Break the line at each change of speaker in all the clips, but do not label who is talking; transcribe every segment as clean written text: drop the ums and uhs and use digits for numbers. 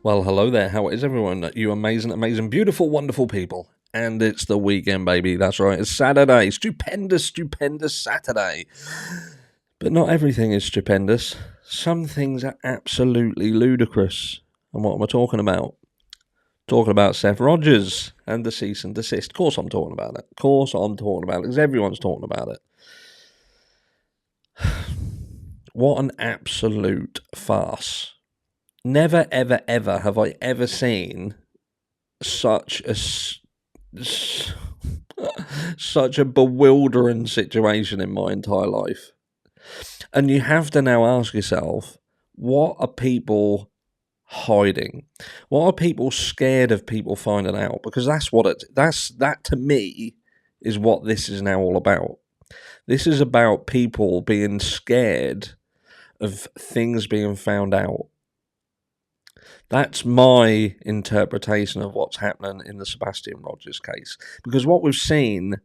Well, hello there. How is everyone? You amazing, amazing, beautiful, wonderful people. And it's the weekend, baby. That's right. It's Saturday. Stupendous, stupendous Saturday. But not everything is stupendous. Some things are absolutely ludicrous. And what am I talking about? Talking about Seth Rogers and the cease and desist. Of course I'm talking about it. Of course I'm talking about it, because everyone's talking about it. What an absolute farce. Never, ever, ever have I ever seen such a bewildering situation in my entire life. And you have to now ask yourself, what are people hiding? What are people scared of people finding out? Because that to me is what this is now all about. This is about people being scared of things being found out. That's my interpretation of what's happening in the Sebastian Rogers case. Because what we've seen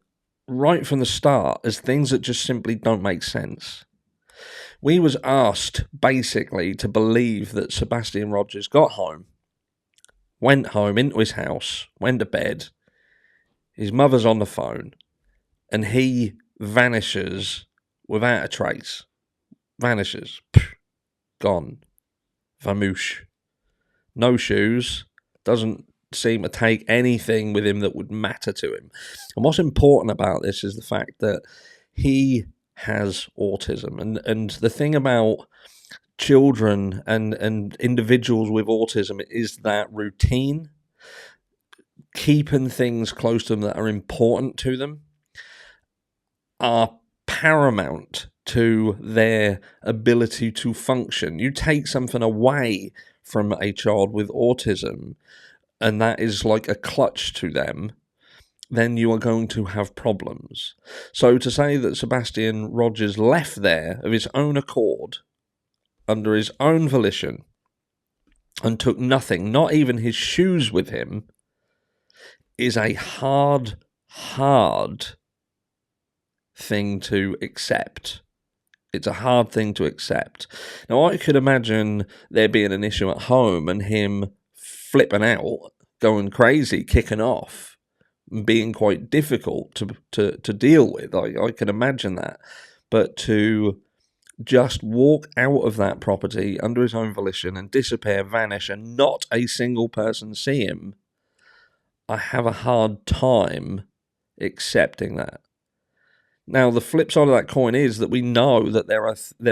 right from the start is things that just simply don't make sense. We was asked basically to believe that Sebastian Rogers got home, went home into his house, went to bed, his mother's on the phone, and he vanishes without a trace. Vanishes. Gone. Vamoosh. No shoes, doesn't seem to take anything with him that would matter to him. And what's important about this is the fact that he has autism. And the thing about children and individuals with autism is that routine, keeping things close to them that are important to them, are paramount to their ability to function. You take something away from a child with autism, and that is like a clutch to them, then you are going to have problems. So to say that Sebastian Rogers left there of his own accord, under his own volition, and took nothing, not even his shoes with him, is a hard thing to accept. It's a hard thing to accept. Now, I could imagine there being an issue at home and him flipping out, going crazy, kicking off, being quite difficult to deal with. I can imagine that. But to just walk out of that property under his own volition and disappear, vanish, and not a single person see him, I have a hard time accepting that. Now, the flip side of that coin is that we know that there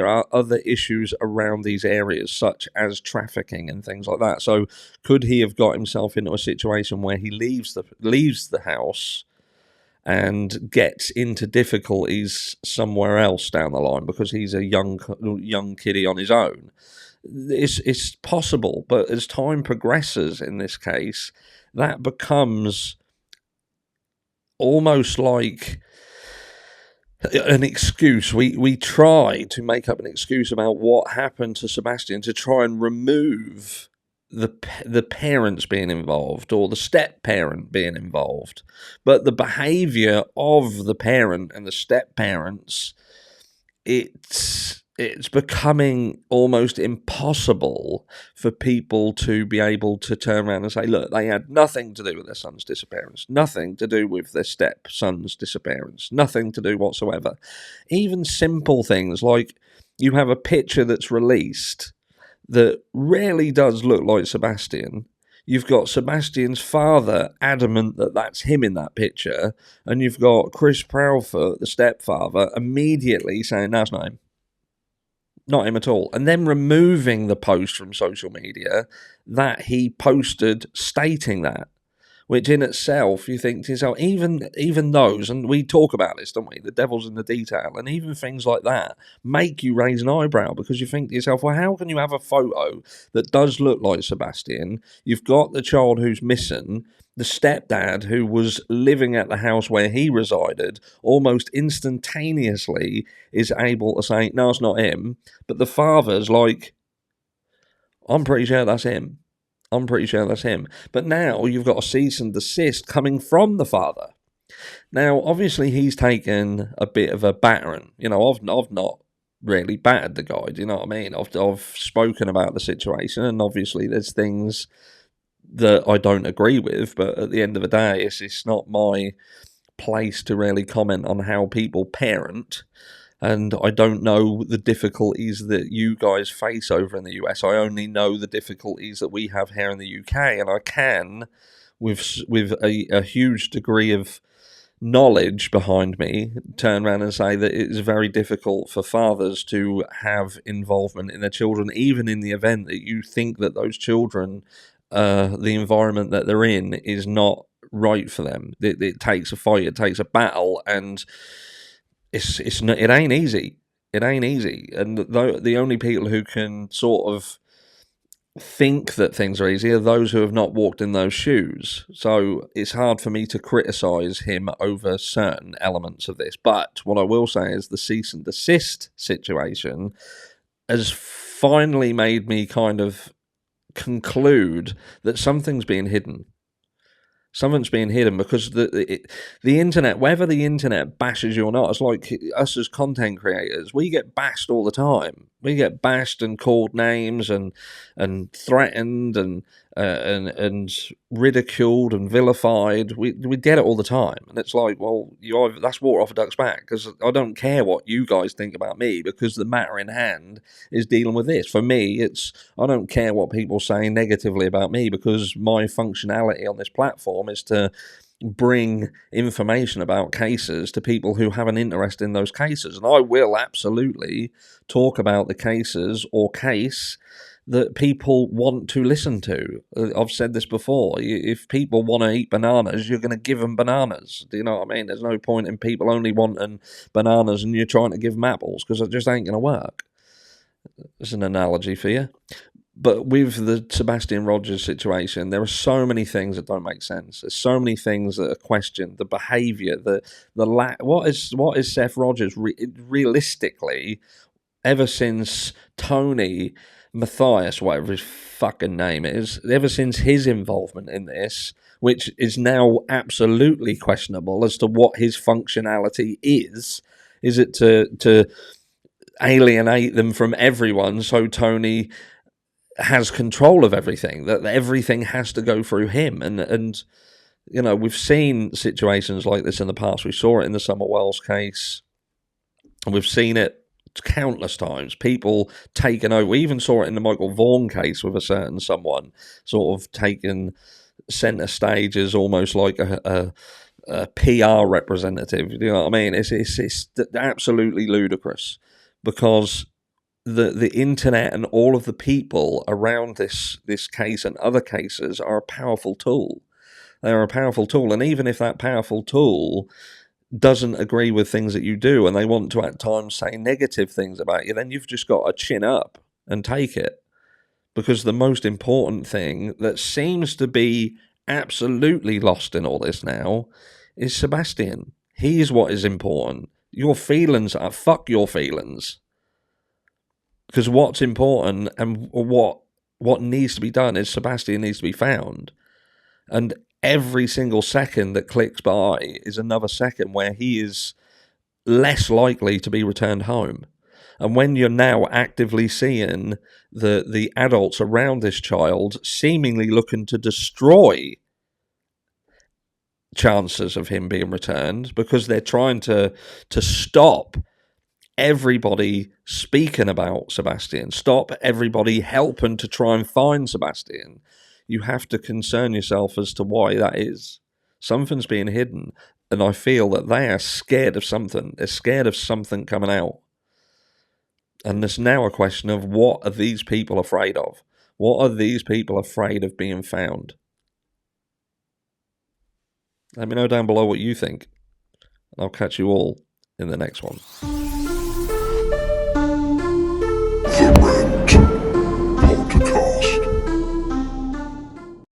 are other issues around these areas, such as trafficking and things like that. So, could he have got himself into a situation where he leaves the house and gets into difficulties somewhere else down the line because he's a young kiddie on his own? It's possible, but as time progresses in this case, that becomes almost like an excuse. We try to make up an excuse about what happened to Sebastian to try and remove the parents being involved or the step parent being involved, but the behaviour of the parent and the step parents, it's becoming almost impossible for people to be able to turn around and say, look, they had nothing to do with their son's disappearance, nothing to do with their stepson's disappearance, nothing to do whatsoever. Even simple things like you have a picture that's released that really does look like Sebastian. You've got Sebastian's father adamant that that's him in that picture, and you've got Chris Proudfoot, the stepfather, immediately saying, no, it's not him. Not him at all. And then removing the post from social media that he posted stating that, which in itself, you think to yourself, even those, and we talk about this, don't we? The devil's in the detail, and even things like that make you raise an eyebrow because you think to yourself, well, how can you have a photo that does look like Sebastian? You've got the child who's missing, the stepdad who was living at the house where he resided, almost instantaneously is able to say, no, it's not him. But the father's like, I'm pretty sure that's him. I'm pretty sure that's him. But now you've got a cease and desist coming from the father. Now, obviously, he's taken a bit of a battering. You know, I've not really battered the guy. Do you know what I mean? I've spoken about the situation, and obviously there's things that I don't agree with, but at the end of the day, it's not my place to really comment on how people parent. And I don't know the difficulties that you guys face over in the US. I only know the difficulties that we have here in the UK, and I can, with a huge degree of knowledge behind me, turn around and say that it is very difficult for fathers to have involvement in their children, even in the event that you think that those children, the environment that they're in, is not right for them. It takes a fight, it takes a battle, and it ain't easy. It ain't easy, and the only people who can sort of think that things are easy are those who have not walked in those shoes. So it's hard for me to criticise him over certain elements of this. But what I will say is the cease and desist situation has finally made me kind of conclude that something's being hidden. Something's being hidden because the internet, whether the internet bashes you or not, it's like us as content creators, we get bashed all the time. We get bashed and called names and threatened and ridiculed and vilified. We get it all the time, and it's like, well, that's water off a duck's back, because I don't care what you guys think about me, because the matter in hand is dealing with this. For me, I don't care what people say negatively about me, because my functionality on this platform is to bring information about cases to people who have an interest in those cases. And I will absolutely talk about the cases or case that people want to listen to. I've said this before. If people want to eat bananas, you're going to give them bananas. Do you know what I mean? There's no point in people only wanting bananas and you're trying to give them apples, because it just ain't going to work. It's an analogy for you. But with the Sebastian Roger situation, there are so many things that don't make sense. There's so many things that are questioned. The behaviour, what is Seth Rogers realistically, ever since Tony Matthias, whatever his fucking name is, ever since his involvement in this, which is now absolutely questionable as to what his functionality is it to alienate them from everyone so Tony has control of everything, that everything has to go through him, and you know, we've seen situations like this in the past. We saw it in the Summer Wells case, and we've seen it countless times. People taken over. We even saw it in the Michael Vaughan case with a certain someone sort of taken centre stage as almost like a PR representative. You know what I mean? It's absolutely ludicrous, because the internet and all of the people around this case and other cases are a powerful tool. They are a powerful tool, and even if that powerful tool doesn't agree with things that you do, and they want to at times say negative things about you, then you've just got to chin up and take it. Because the most important thing that seems to be absolutely lost in all this now is Sebastian. He's what is important. Your feelings are fuck your feelings. Because what's important and what needs to be done is Sebastian needs to be found. And every single second that clicks by is another second where he is less likely to be returned home. And when you're now actively seeing the adults around this child seemingly looking to destroy chances of him being returned, because they're trying to stop everybody speaking about Sebastian, stop everybody helping to try and find Sebastian, you have to concern yourself as to why that is. Something's being hidden, and I feel that they are scared of something. They're scared of something coming out. And there's now a question of, what are these people afraid of? What are these people afraid of being found? Let me know down below what you think. I'll catch you all in the next one.